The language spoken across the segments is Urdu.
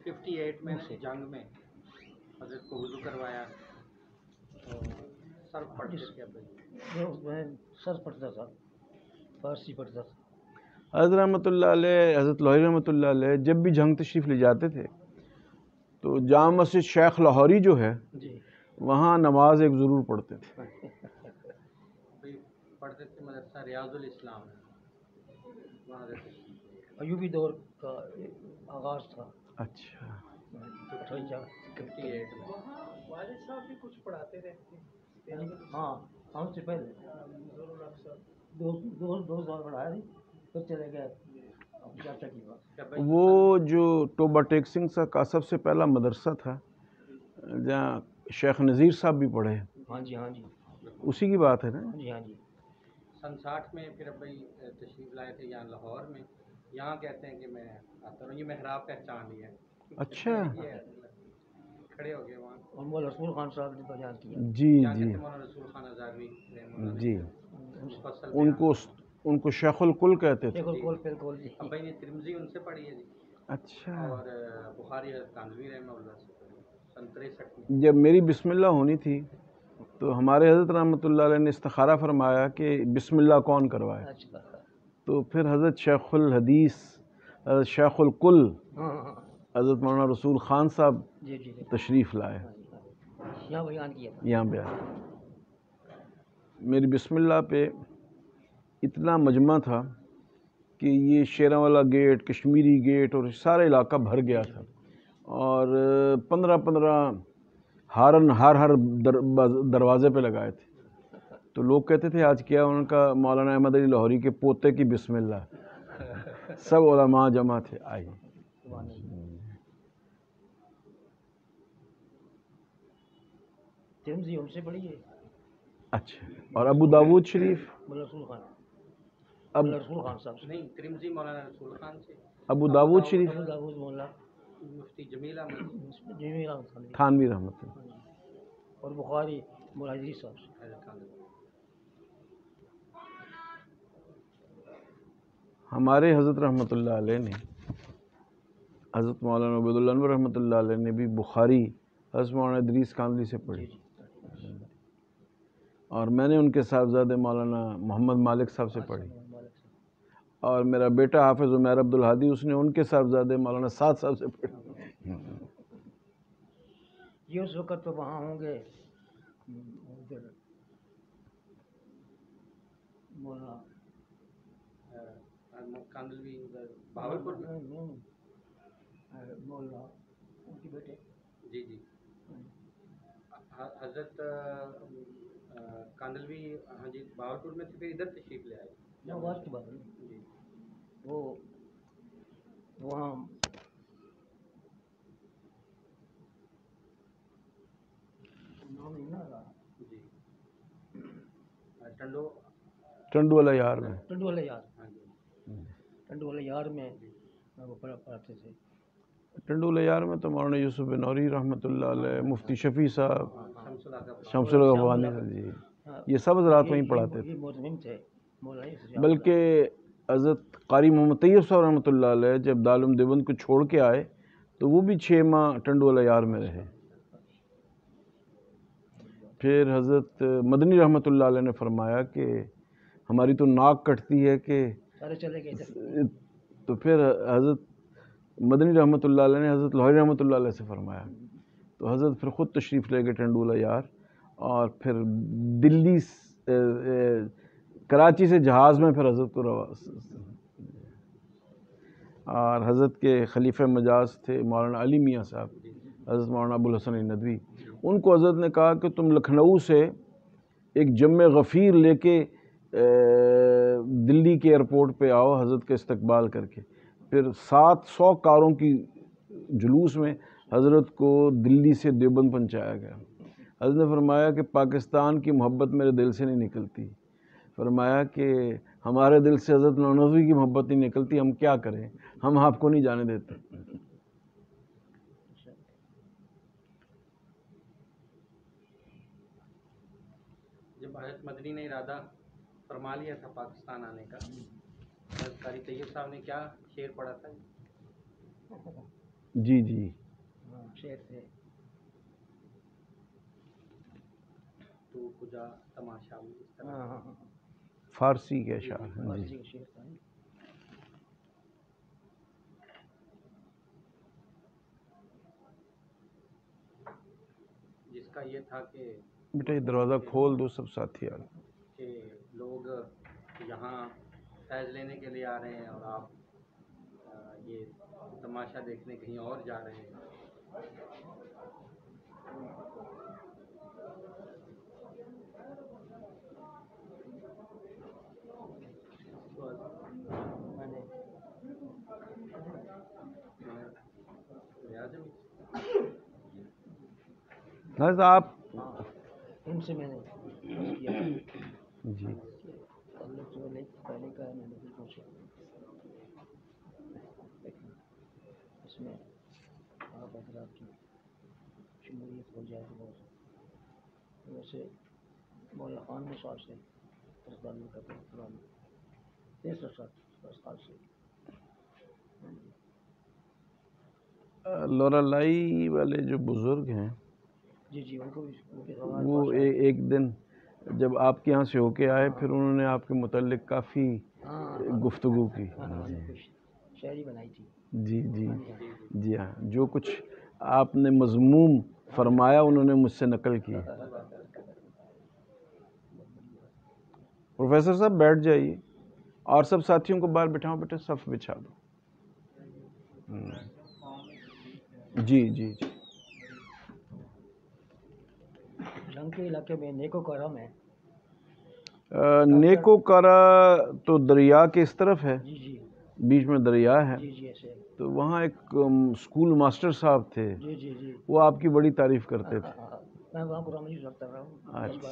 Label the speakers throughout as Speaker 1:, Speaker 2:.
Speaker 1: 58 میں جنگ میں حضرت کو وضو کروایا تو سر پڑتے تھے
Speaker 2: میں سر پڑتا تھا، فارسی پڑھتا تھا۔
Speaker 3: حضرت رحمۃ اللہ علیہ، حضرت لاہوری رحمۃ اللہ علیہ جب بھی جنگ تشریف لے جاتے تھے تو جامع مسجد شیخ لاہوری جو ہے
Speaker 2: جی
Speaker 3: وہاں نماز ایک ضرور پڑھتے تھے۔
Speaker 1: پڑھتے تھے مدرسہ ریاض الاسلام وہاں سے
Speaker 2: ایوبی دور کا آغاز تھا۔
Speaker 3: اچھا
Speaker 1: 58 میں
Speaker 4: والد صاحب بھی کچھ پڑھاتے رہتے ہیں۔
Speaker 2: ہاں ہم سے پہلے دو سال پڑھایا تھی، پھر چلے گئے چاچا کی بات۔
Speaker 3: وہ جو ٹوبہ ٹیک سنگھ صاحب کا سب سے پہلا مدرسہ تھا جہاں شیخ نذیر صاحب بھی پڑھے،
Speaker 2: ہاں جی ہاں جی
Speaker 3: اسی کی بات ہے نا؟
Speaker 2: جی ہاں جی۔
Speaker 1: سن 60 میں پھر ابھی تشریف لائے تھے یہاں لاہور میں، یہاں کہتے ہیں کہ میں آتا ہوں، یہ محراب پہچان لیا ہے۔
Speaker 3: اچھا
Speaker 1: کھڑے ہو گئے وہاں،
Speaker 2: اور مولانا رسول خان صاحب نے بیان کیا۔
Speaker 3: جی
Speaker 1: یہاں
Speaker 3: جی
Speaker 1: کہتے ہیں مولانا رسول خان ہزاروی رحمہ اللہ
Speaker 3: جی،
Speaker 1: نے مفصل
Speaker 3: ان کو شیخ الکل کہتے تھے۔
Speaker 2: بالکل جی۔
Speaker 1: ابھی نے ترمذی ان سے پڑھی ہے جی،
Speaker 3: اچھا،
Speaker 1: اور بخاری حضرت کانزوی رحمہ اللہ سے پڑھی سن 63 میں۔
Speaker 3: جب میری بسم اللہ ہونی تھی تو ہمارے حضرت رحمۃ اللہ علیہ نے استخارہ فرمایا کہ بسم اللہ کون کروائے،
Speaker 2: اچھا
Speaker 3: تو پھر حضرت شیخ الحدیث، حضرت شیخ الکل،
Speaker 2: ہاں ہاں
Speaker 3: حضرت مولانا رسول خان صاحب
Speaker 2: جی جی
Speaker 3: تشریف لائے
Speaker 2: یہاں بیان کیا تھا۔
Speaker 3: یہاں پہ۔ میری بسم اللہ پہ اتنا مجمع تھا کہ یہ شیراں والا گیٹ، کشمیری گیٹ اور سارا علاقہ بھر گیا تھا، اور 15 ہارن ہر دروازے پہ لگائے تھے۔ تو لوگ کہتے تھے آج کیا، ان کا مولانا احمد علی لاہوری کے پوتے کی بسم اللہ، سب علماء جمع تھے آئیے۔
Speaker 2: ترمذی ان سے پڑھی ہے۔
Speaker 3: اچھا، اور ابو داود شریف؟
Speaker 2: مولانا رسول خان،
Speaker 3: اب
Speaker 2: مولانا رسول خان صاحب سے۔
Speaker 1: نہیں، ترمذی مولانا رسول خان سے،
Speaker 3: ابو داود شریف
Speaker 2: ابو داؤد مولانا
Speaker 1: مفتی جمیل احمد
Speaker 2: جمیل احمد خان
Speaker 3: تھانوی رحمۃ اللہ۔
Speaker 2: اور بخاری مولانا ادریس صاحب سے۔
Speaker 1: حضرت کانزوی۔
Speaker 3: ہمارے حضرت رحمۃ اللہ علیہ نے، حضرت مولانا عبید اللہ انور رحمۃ اللہ علیہ نے بھی بخاری حضرت مولانا ادریس کاندلی سے پڑھی، اور میں نے ان کے صاحبزادے مولانا محمد مالک صاحب سے پڑھی، اور میرا بیٹا حافظ عمیر عبد الحادی اس نے ان کے صاحبزادے مولانا سعد صاحب سے پڑھی۔
Speaker 2: یہ اس وقت تو وہاں ہوں گے ادھر مولانا
Speaker 1: کاندلوی بہاولپور میں،
Speaker 2: مولانا ان کے بیٹے
Speaker 1: جی جی، حضرت کاندلوی ہاں جی بہاولپور میں تھے، پھر ادھر تشریف لے آئے
Speaker 2: آواز کے بارے میں
Speaker 1: جی۔
Speaker 2: وہ وہاں نام نہیں نہ رہا
Speaker 1: جی ٹنڈو
Speaker 3: ٹنڈو والا یار میں،
Speaker 2: ٹنڈو والے یار،
Speaker 1: ہاں جی
Speaker 2: ٹنڈو والے یار میں وہ پڑھاتے تھے۔
Speaker 3: ٹنڈو والا یار میں تو مولانا یوسف بن نوری رحمۃ اللہ علیہ، مفتی شفیع صاحب،
Speaker 1: شمس الحق
Speaker 3: شمس الغفانی صاحب، جی یہ سب حضرات وہیں پڑھاتے تھے۔
Speaker 2: یہ متمم تھے مولانا،
Speaker 3: بلکہ حضرت قاری محمد طیب صاحب رحمۃ اللہ علیہ جب دارالعلوم دیوبند کو چھوڑ کے آئے تو وہ بھی 6 ماہ ٹنڈو والا یار میں رہے۔ پھر حضرت مدنی رحمۃ اللہ علیہ نے فرمایا کہ ہماری تو ناک کٹتی ہے کہ،
Speaker 2: سارے چلے گئے۔
Speaker 3: تو پھر حضرت مدنی رحمۃ اللہ علیہ نے حضرت لاہوری رحمۃ اللہ علیہ سے فرمایا، تو حضرت پھر خود تشریف لے گئے ٹنڈو والا یار، اور پھر دلی کراچی سے جہاز میں پھر حضرت کو اور حضرت کے خلیفہ مجاز تھے مولانا علی میاں صاحب، حضرت مولانا ابو الحسن ندوی، ان کو حضرت نے کہا کہ تم لکھنؤ سے ایک جم غفیر لے کے دلی کے ایئرپورٹ پہ آؤ حضرت کا استقبال کر کے۔ پھر 700 کاروں کی جلوس میں حضرت کو دلی سے دیوبند پہنچایا گیا۔ حضرت نے فرمایا کہ پاکستان کی محبت میرے دل سے نہیں نکلتی، فرمایا کہ ہمارے دل سے حضرت نانوتوی کی محبت نہیں نکلتی، ہم کیا کریں، ہم آپ کو نہیں جانے دیتے۔
Speaker 1: جب حضرت مدنی نے ارادہ فرما لیا تھا پاکستان آنے کا، حضرت قاری طیب صاحب نے کیا شعر پڑھا تھا؟
Speaker 3: جی جی
Speaker 2: شعر تھے.
Speaker 1: تو کجا تماشا بھی اس طرح.
Speaker 2: ہاں ہاں ہاں
Speaker 3: فارسی کے اشعار ہیں.
Speaker 2: فارسی
Speaker 3: جی
Speaker 2: کا شعر تھا.
Speaker 1: جس کا یہ تھا کہ
Speaker 3: بیٹا یہ دروازہ کھول دو، سب ساتھی آ گئے.
Speaker 1: کہ لوگ یہاں فیض لینے کے لیے آ رہے ہیں اور آپ یہ تماشا دیکھنے کہیں اور جا رہے ہیں.
Speaker 2: میں نے
Speaker 3: حضرت آپ
Speaker 2: ان سے میں نے کیا
Speaker 3: جی
Speaker 2: تعلق جو پہلے کا ہے میں نے بالکل سے اس میں آپ حضرات کی شمولیت ہو جائے تو ویسے مولا خان میں صاحب سے تعلق کا پرانا 63 سال سے.
Speaker 3: لورا لائی والے جو بزرگ ہیں
Speaker 2: جی جی ان کو بھی
Speaker 3: وہ ایک دن جب آپ کے یہاں سے ہو کے آئے پھر انہوں نے آپ کے متعلق کافی گفتگو کی.
Speaker 2: شاعری بنائی تھی.
Speaker 3: جی جی جی ہاں، جو کچھ آپ نے مضموم فرمایا انہوں نے مجھ سے نقل کی. پروفیسر صاحب بیٹھ جائیے اور سب ساتھیوں کو باہر بٹھاؤ، بیٹا صف بچھا دو. جی جی جی
Speaker 2: جنگ کے علاقے میں نیکو کرم ہے.
Speaker 3: نیکو کارا تو دریا کے اس طرف ہے،
Speaker 2: جی جی
Speaker 3: بیچ میں دریا ہے.
Speaker 2: جی جی ایسے.
Speaker 3: تو وہاں ایک اسکول ماسٹر صاحب تھے،
Speaker 2: جی جی جی
Speaker 3: وہ آپ کی بڑی تعریف کرتے تھے.
Speaker 2: میں وہاں قرآن مجید رکھتا رہا ہوں.
Speaker 3: اچھا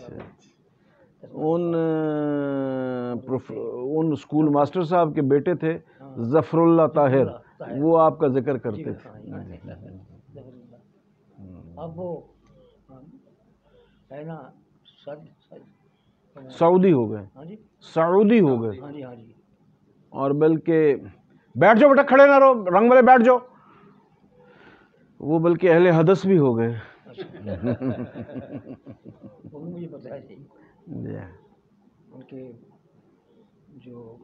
Speaker 3: ان اسکول ماسٹر صاحب کے بیٹے تھے ظفر اللہ طاہر، وہ آپ کا ذکر کرتے تھے.
Speaker 2: اب وہ ہے نا
Speaker 3: سعودی ہو گئے.
Speaker 2: ہاں جی
Speaker 3: سعودی ہو گئے.
Speaker 2: ہاں جی ہاں جی.
Speaker 3: اور بلکہ بیٹھ جاؤ بیٹا، کھڑے نہ رہو، رنگ والے بیٹھ جاؤ. وہ بلکہ اہل حدث بھی ہو گئے.
Speaker 2: وہ بھی مجھے پتا ہے جی.
Speaker 3: جی
Speaker 2: ان کے جو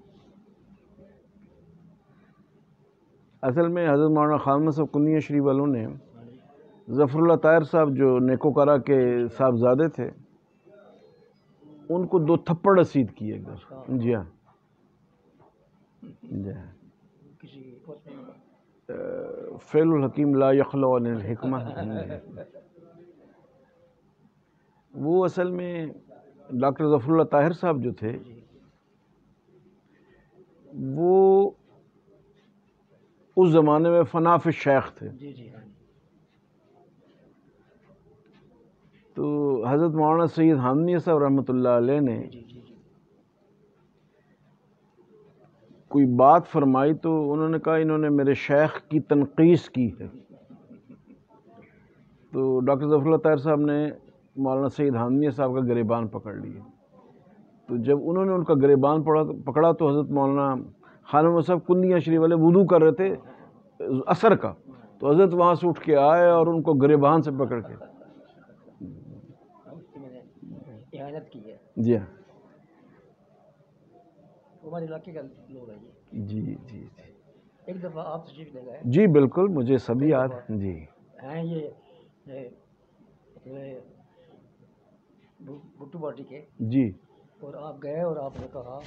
Speaker 3: اصل میں حضرت مولانا خان صاحب کنیا شریف والوں نے ظفر اللہ طاہر صاحب جو نیکوکارا کے صاحبزادے تھے ان کو 2 تھپڑ رسید کیے گئے. جی ہاں جی ہاں.
Speaker 2: کسی
Speaker 3: فعل الحکیم لا یخلو عن الحکمہ. وہ اصل میں ڈاکٹر ظفر اللہ طاہر صاحب جو تھے وہ اس زمانے میں فناف شیخ تھے.
Speaker 2: جی جی ہاں.
Speaker 3: تو حضرت مولانا سید حامدیہ صاحب رحمۃ اللہ علیہ نے
Speaker 2: جی جی جی
Speaker 3: کوئی بات فرمائی تو انہوں نے کہا انہوں نے میرے شیخ کی تنقیص کی ہے. تو ڈاکٹر ظفر اللہ طاہر صاحب نے مولانا سید حامدیہ صاحب کا گریبان پکڑ لیے. تو جب انہوں نے ان کا گریبان پکڑا تو حضرت مولانا خانم صاحب کنیا شریف والے وضو کر رہے تھے عصر کا، تو حضرت وہاں سے اٹھ کے آئے اور ان کو گریبان سے پکڑ کے
Speaker 2: اعانت کی ہے.
Speaker 3: جی ہاں
Speaker 2: ہمارے علاقے کا لوگ ہے یہ.
Speaker 3: جی جی جی
Speaker 2: ایک دفعہ آپ تشریف لے گئے.
Speaker 3: جی بالکل، مجھے سب یاد جی
Speaker 2: ہیں یہ بھٹو پارٹی کے.
Speaker 3: جی
Speaker 2: اور آپ گئے اور آپ نے کہا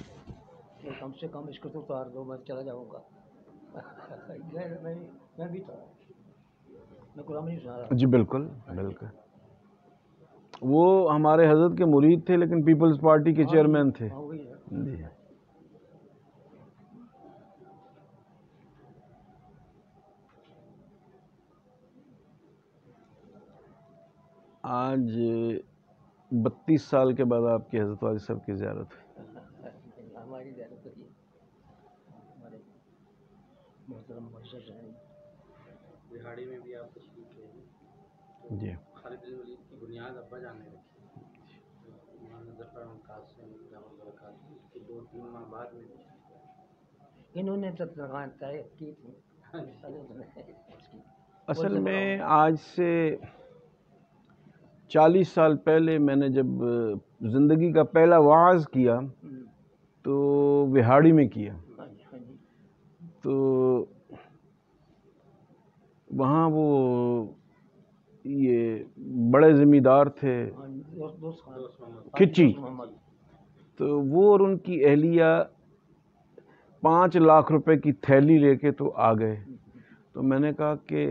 Speaker 2: کہ کم سے کم اس کو تو اتار دو، میں چلا جاؤں گا. میں بھی تھا، میں قرآن مجید سنا رہا.
Speaker 3: جی بالکل بالکل. وہ ہمارے حضرت کے مرید تھے لیکن پیپلز پارٹی کے چیئرمین تھے. جی آج 32 سال کے بعد آپ کی حضرت والی صاحب کی زیارت ہے.
Speaker 2: ہماری زیارت ہوئی. ہمارے محترم معزز ہیں.
Speaker 1: بہاڑی میں بھی آپ تشریف لے گئے.
Speaker 3: جی
Speaker 1: خالد بن ولید کی بنیاد ابا جان نے رکھی. مولانا ظفر احمد قاسم دامت برکاتہ کی 2-3 ماہ بعد میں
Speaker 2: انہوں نے تو طے کی تھی.
Speaker 3: اصل میں آج سے 40 سال پہلے میں نے جب زندگی کا پہلا وعظ کیا تو وہاڑی میں کیا. تو وہاں وہ یہ بڑے زمیندار تھے کچی، تو وہ اور ان کی اہلیہ 5 لاکھ روپے کی تھیلی لے کے تو آ گئے. تو میں نے کہا کہ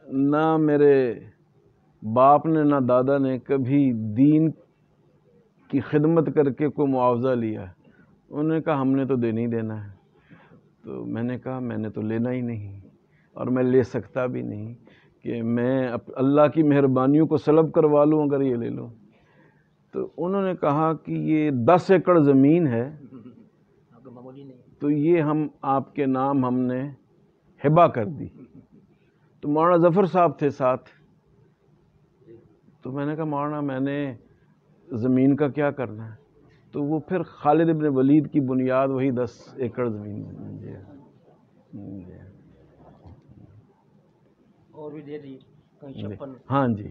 Speaker 3: نہ میرے باپ نے نہ دادا نے کبھی دین کی خدمت کر کے کوئی معاوضہ لیا. انہوں نے کہا ہم نے تو دینا ہی دینا ہے. تو میں نے کہا میں نے تو لینا ہی نہیں اور میں لے سکتا بھی نہیں کہ میں اللہ کی مہربانیوں کو سلب کروا لوں اگر یہ لے لوں. تو انہوں نے کہا کہ یہ 10 ایکڑ زمین ہے تو یہ ہم آپ کے نام ہم نے ہبہ کر دی. تو مولانا ظفر صاحب تھے ساتھ. تو میں نے کہا مولانا میں نے زمین کا کیا کرنا ہے. تو وہ پھر خالد ابن ولید کی بنیاد وہی 10 ایکڑ زمین میں. جی
Speaker 2: اور بھی دے دی کہیں 56.
Speaker 3: ہاں جی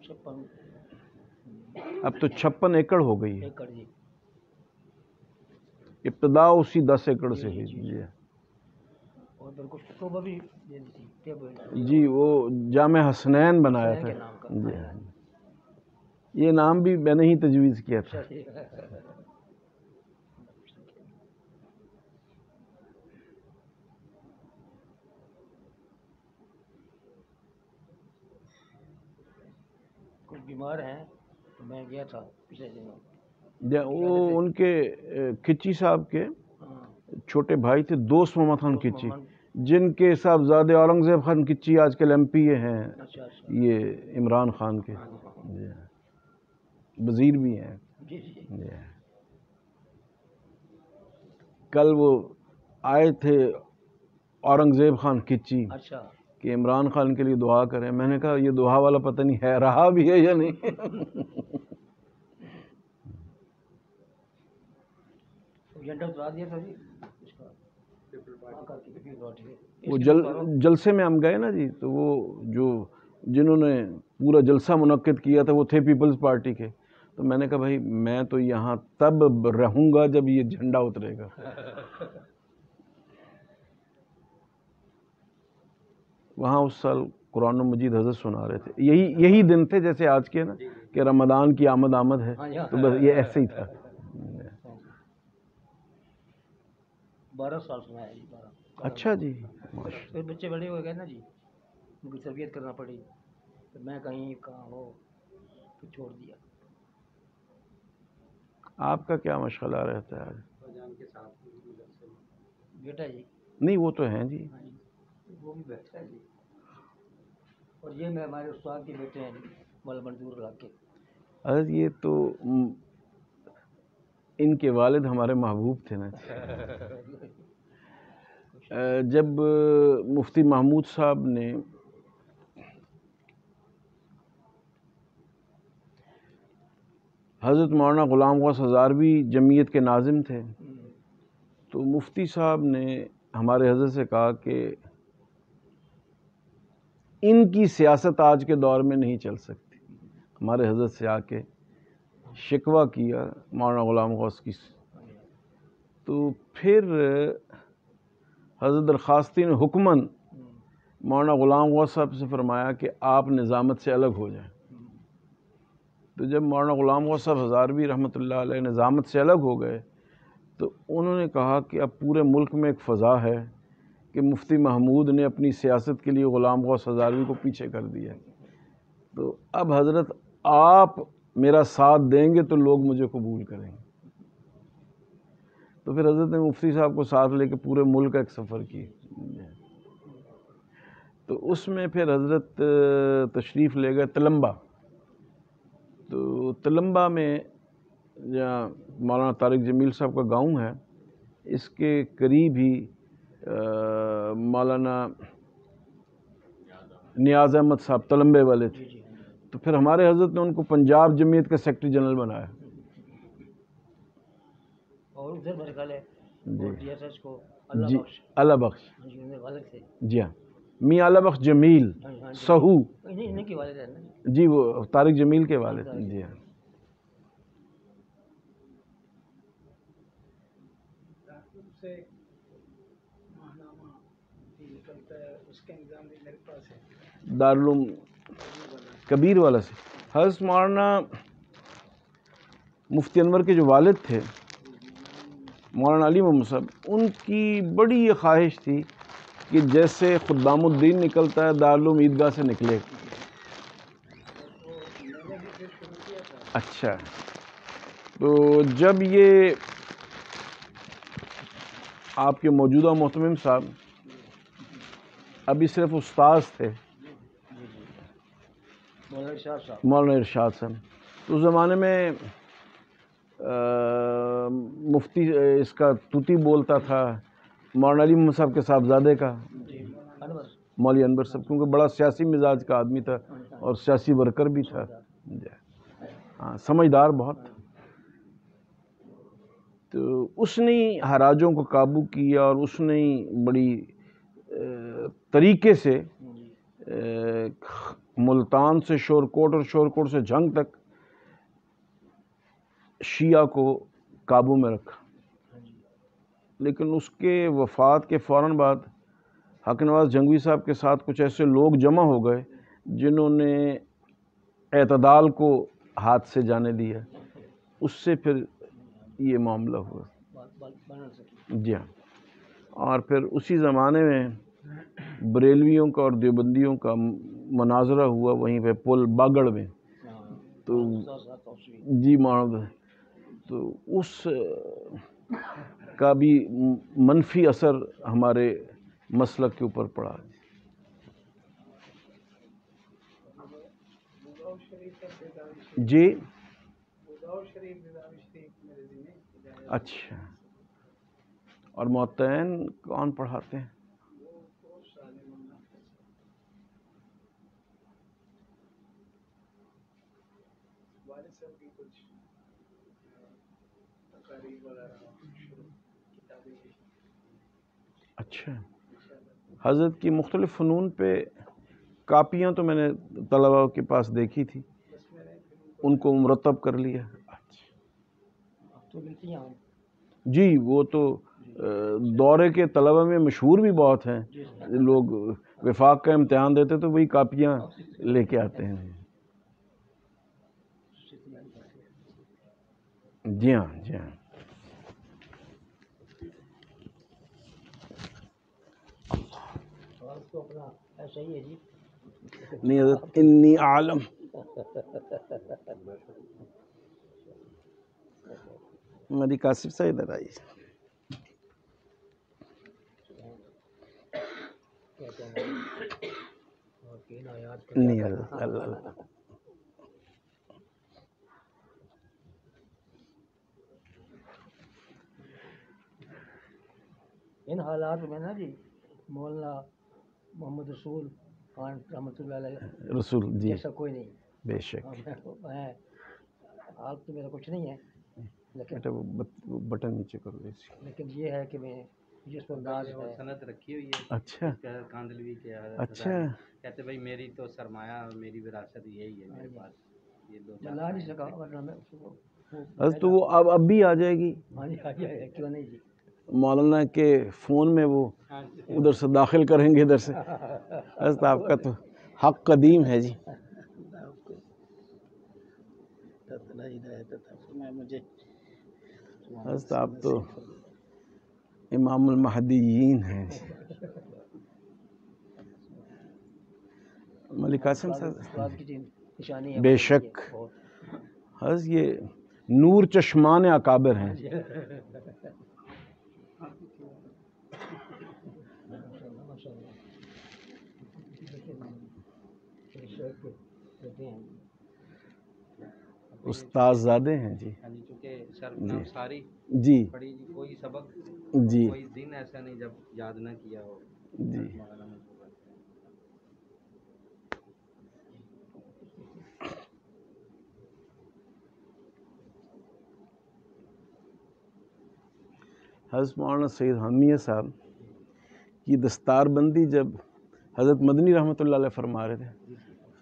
Speaker 2: 56
Speaker 3: اب تو 56 ایکڑ ہو گئی ہے.
Speaker 2: ایکڑ جی.
Speaker 3: ابتدا اسی 10 ایکڑ سے ہوئی. جی
Speaker 2: اور پھر کچھ صوبہ بھی دے دی تھی.
Speaker 3: جی وہ جامع حسنین بنایا تھا. جی یہ نام بھی میں نے ہی تجویز کیا تھا.
Speaker 2: کچھ بیمار ہیں تو میں گیا تھا پچھلے دنوں.
Speaker 3: وہ ان کے کچی صاحب کے چھوٹے بھائی تھے دوست محمد خان کچی، جن کے صاحبزادے اورنگزیب خان کچی آج کل ایم پی اے ہیں. یہ عمران خان کے وزیر بھی ہیں. کل وہ آئے تھے اورنگزیب خان کچی کہ عمران خان کے لیے دعا کریں. میں نے کہا یہ دعا والا پتہ نہیں ہے رہا بھی ہے یا نہیں. وہ جلسے میں ہم گئے نا جی، تو وہ جنہوں نے پورا جلسہ منعقد کیا تھا وہ تھے پیپلز پارٹی کے. تو میں نے کہا بھائی میں تو یہاں تب رہوں گا جب یہ جھنڈا اترے گا. وہاں اس سال قرآن مجید حضرت سنا رہے تھے. یہی دن تھے جیسے آج کے نا کہ رمضان کی آمد ہے. تو بس یہ ایسے ہی تھا.
Speaker 2: 12 سال سنا ہے جی. 12.
Speaker 3: اچھا جی.
Speaker 2: پھر بچے بڑے ہو گئے نا جی، ان کی تربیت کرنا پڑی. میں کہاں ہو تو چھوڑ دیا.
Speaker 3: آپ کا کیا مشغلہ رہتا ہے آج؟
Speaker 2: بیٹا جی. نہیں
Speaker 3: وہ تو ہیں جی.
Speaker 2: وہ بھی بیٹھا ہے جی. اور یہ میں ہمارے استاد کے بیٹے ہیں جی، مولانا منظور علاقے.
Speaker 3: حضرت یہ تو ان کے والد ہمارے محبوب تھے نا. جب مفتی محمود صاحب نے حضرت مولانا غلام غوث ہزاروی جمعیت کے ناظم تھے، تو مفتی صاحب نے ہمارے حضرت سے کہا کہ ان کی سیاست آج کے دور میں نہیں چل سکتی. ہمارے حضرت سے آ کے شکوہ کیا مولانا غلام غوث کی. تو پھر حضرت درخواستی نے حکماً مولانا غلام غوث صاحب سے فرمایا کہ آپ نظامت سے الگ ہو جائیں. تو جب مولانا غلام غوث صاحب ہزاروی رحمۃ اللہ علیہ نظامت سے الگ ہو گئے تو انہوں نے کہا کہ اب پورے ملک میں ایک فضا ہے کہ مفتی محمود نے اپنی سیاست کے لیے غلام غوث ہزاروی کو پیچھے کر دیا. تو اب حضرت آپ میرا ساتھ دیں گے تو لوگ مجھے قبول کریں گے. تو پھر حضرت نے مفتی صاحب کو ساتھ لے کے پورے ملک کا ایک سفر کی. تو اس میں پھر حضرت تشریف لے گئے تلمبا. تو تلمبا میں جہاں مولانا طارق جمیل صاحب کا گاؤں ہے، اس کے قریب ہی مولانا نیاز احمد صاحب تلمبے والے تھے. تو پھر ہمارے حضرت نے ان کو پنجاب جمعیت کا سیکرٹری جنرل بنایا.
Speaker 2: اور ادھر میرے خیال ہے
Speaker 3: جی اللہ بخش. جی ہاں میاں اعلی بخش جمیل سہو،
Speaker 2: انہیں کے والد ہیں نا؟
Speaker 3: جی وہ طارق جمیل کے والد ہیں، جی ہاں۔
Speaker 4: سے ماہنامہ بھی نکلتا ہے، اس کا نظام بھی میرے پاس ہے۔
Speaker 3: دارالعلوم کبیر والا سے حضرت مولانا مفتی انور کے جو والد تھے مولانا علی محمد صاحب، ان کی بڑی یہ خواہش تھی کہ جیسے خدام الدین نکلتا ہے دارالعلوم عیدگاہ سے نکلے۔
Speaker 4: میں نے بھی پھر شروع کیا تھا۔
Speaker 3: اچھا، تو جب یہ آپ کے موجودہ محتمم صاحب ابھی صرف استاذ تھے، مولانا ارشاد صاحب، تو اس زمانے میں مفتی اس کا طوطی بولتا تھا مولانا علی محمد صاحب کے صاحبزادے کا، مولوی انور صاحب، کیونکہ بڑا سیاسی مزاج کا آدمی تھا اور سیاسی ورکر بھی تھا، ہاں سمجھدار بہت۔ تو اس نے حراجوں کو قابو کیا اور اس نے بڑی طریقے سے ملتان سے شورکوٹ اور شورکوٹ سے جھنگ تک شیعہ کو قابو میں رکھا، لیکن اس کے وفات کے فوراً بعد حق نواز جنگوی صاحب کے ساتھ کچھ ایسے لوگ جمع ہو گئے جنہوں نے اعتدال کو ہاتھ سے جانے دیا، اس سے پھر یہ معاملہ ہوا، جی ہاں۔ اور پھر اسی زمانے میں بریلویوں کا اور دیوبندیوں کا مناظرہ ہوا وہیں پہ پل باگڑ میں، تو جی تو اس کا بھی منفی اثر ہمارے مسلک کے اوپر پڑا۔ جی اچھا، اور معتین کون پڑھاتے ہیں؟ اچھا، حضرت کی مختلف فنون پہ کاپیاں تو میں نے طلباء کے پاس دیکھی تھی، ان کو مرتب کر لیا۔ جی وہ تو دورے کے طلباء میں مشہور بھی بہت ہیں، لوگ وفاق کا امتحان دیتے تو وہی کاپیاں لے کے آتے ہیں۔ جی ہاں، جی ہاں۔ نہیں حضرت انی عالم میری کاسف سے ادھر آئی۔ نہیں حضرت اللہ اللہ۔
Speaker 2: ان حالات میں نا جی مولانا محمد رسول خان رحمۃ اللہ علیہ
Speaker 3: رسول جی
Speaker 2: جیسا کوئی نہیں،
Speaker 3: بے شک۔
Speaker 2: حال تو میرا کچھ نہیں ہے، لیکن
Speaker 3: بٹن نیچے کرو ایسی۔
Speaker 2: لیکن یہ ہے کہ میں جس پر ناز ہے،
Speaker 1: صنعت رکھی ہوئی ہے۔
Speaker 3: اچھا
Speaker 1: کاندلوی کے
Speaker 3: اچھا،
Speaker 1: کہتے بھائی میری تو سرمایہ اور میری وراثت یہی ہے میرے پاس، یہ دو
Speaker 2: میں لا نہیں سکا ورنہ میں
Speaker 3: تو وہ اب بھی آ جائے گی،
Speaker 2: ہاں جی آ جائے گا، کیوں نہیں جی۔
Speaker 3: مولانا کے فون میں وہ ادھر سے داخل کریں گے ادھر سے۔ حضرت آپ کا تو حق قدیم ہے جی۔ حضرت آپ تو امام المہدیین ہیں۔ ملک قاسم صاحب بے شک، حضرت یہ نور چشمان اکابر ہیں۔ استاد زادے ہیں جی،
Speaker 1: چونکہ شرم ساری
Speaker 3: جی
Speaker 1: پڑھی جی، کوئی سبق
Speaker 3: جی
Speaker 1: کوئی دن ایسا نہیں جب یاد نہ کیا ہو۔
Speaker 3: جی۔ حضرت مولانا سید حامیہ صاحب کی دستار بندی جب حضرت مدنی رحمۃ اللہ علیہ فرما رہے تھے،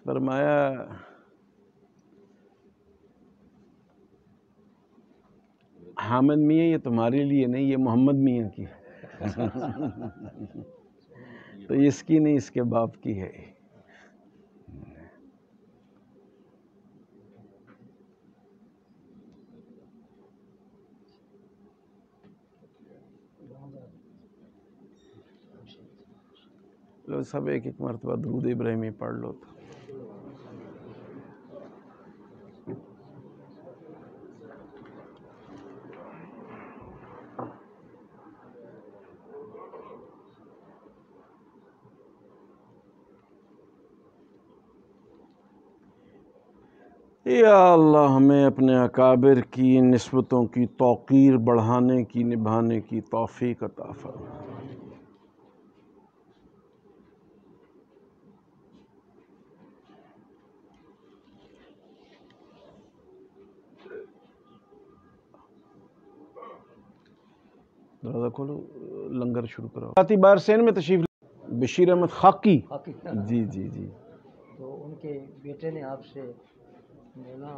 Speaker 3: فرمایا حامد میاں یہ تمہارے لیے نہیں، یہ محمد میاں کی ہے تو اس کی نہیں، اس کے باپ کی ہے۔ لو سب ایک ایک مرتبہ درود ابراہیمی پڑھ لو تو یا اللہ ہمیں اپنے اکابر کی نسبتوں کی توقیر بڑھانے کی، نبھانے کی توفیق عطا فرما۔ دروازہ کھولو، لنگر شروع کرو۔ ساتھی باہر سین میں تشریف بشیر احمد خاکی، جی جی جی،
Speaker 2: تو ان کے بیٹے نے آپ سے نا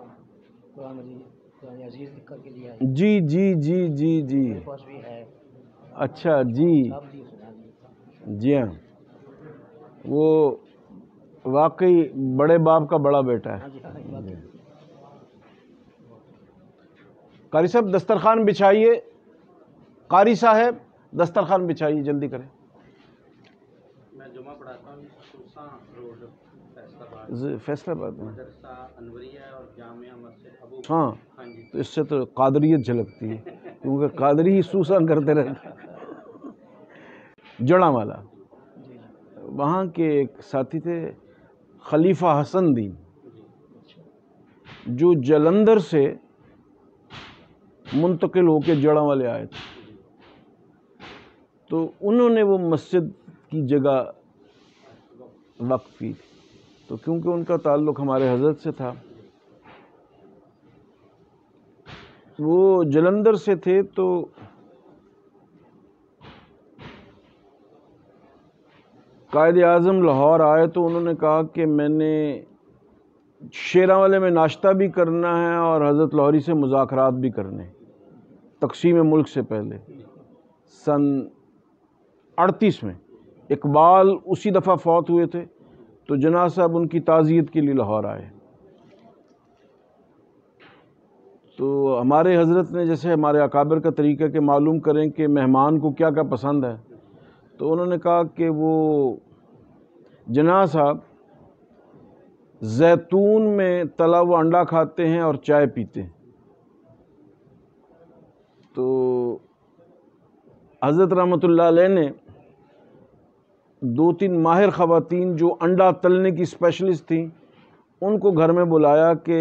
Speaker 2: قرآن عزیز لکھ کر کے لیا ہے،
Speaker 3: جی جی جی جی جی،
Speaker 2: میرے پاس بھی ہے،
Speaker 3: اچھا جی
Speaker 2: آپ بھی سنا دیجیے۔
Speaker 3: جی ہاں، وہ واقعی بڑے باپ کا بڑا بیٹا
Speaker 2: ہاں
Speaker 3: ہے۔
Speaker 2: جی ہاں باقی
Speaker 3: قاری صاحب دسترخوان بچھائیے، قاری صاحب دسترخوان بچھائیے، جلدی کریں۔
Speaker 1: میں جمعہ پڑھاتا ہوں سوسا روڈ فیصل آباد،
Speaker 3: فیصل آباد میں،
Speaker 1: مدرسہ انوریہ اور جامعہ مسجد ابو
Speaker 3: ہاں
Speaker 1: ہاں جی،
Speaker 3: تو اس سے تو قادریت جھلکتی ہے، کیونکہ قادری ہی سوسا کرتے رہتے جڑاں والا۔ وہاں کے ایک ساتھی تھے خلیفہ حسن دین، جو جلندر سے منتقل ہو کے جڑاں والے آئے تھے، تو انہوں نے وہ مسجد کی جگہ وقف کی تھی، تو کیونکہ ان کا تعلق ہمارے حضرت سے تھا، وہ جلندر سے تھے، تو قائد اعظم لاہور آئے تو انہوں نے کہا کہ میں نے شیراں والے میں ناشتہ بھی کرنا ہے اور حضرت لاہوری سے مذاکرات بھی کرنے، تقسیم ملک سے پہلے سن 38 میں اقبال اسی دفعہ فوت ہوئے تھے، تو جناح صاحب ان کی تعزیت کے لیے لاہور آئے، تو ہمارے حضرت نے جیسے ہمارے اکابر کا طریقہ کہ معلوم کریں کہ مہمان کو کیا کیا پسند ہے، تو انہوں نے کہا کہ وہ جناح صاحب زیتون میں تلا ہوا انڈا کھاتے ہیں اور چائے پیتے ہیں، تو حضرت رحمۃ اللہ علیہ نے 2-3 ماہر خواتین جو انڈا تلنے کی اسپیشلسٹ تھیں ان کو گھر میں بلایا کہ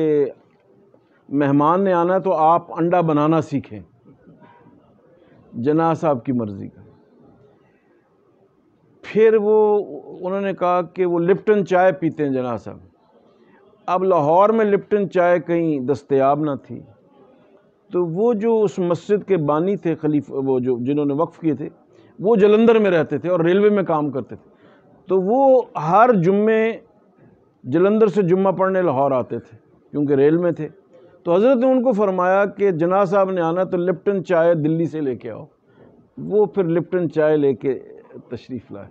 Speaker 3: مہمان نے آنا ہے تو آپ انڈا بنانا سیکھیں، جناح صاحب کی مرضی کا۔ پھر انہوں نے کہا کہ وہ لپٹن چائے پیتے ہیں جناح صاحب، اب لاہور میں لپٹن چائے کہیں دستیاب نہ تھی، تو وہ جو اس مسجد کے بانی تھے خلیفہ، وہ جو جنہوں نے وقف کیے تھے، وہ جلندر میں رہتے تھے اور ریلوے میں کام کرتے تھے، تو وہ ہر جمعے جلندر سے جمعہ پڑھنے لاہور آتے تھے کیونکہ ریل میں تھے، تو حضرت نے ان کو فرمایا کہ جناح صاحب نے آنا تو لپٹن چائے دلی سے لے کے آؤ، وہ پھر لپٹن چائے لے کے تشریف لائے۔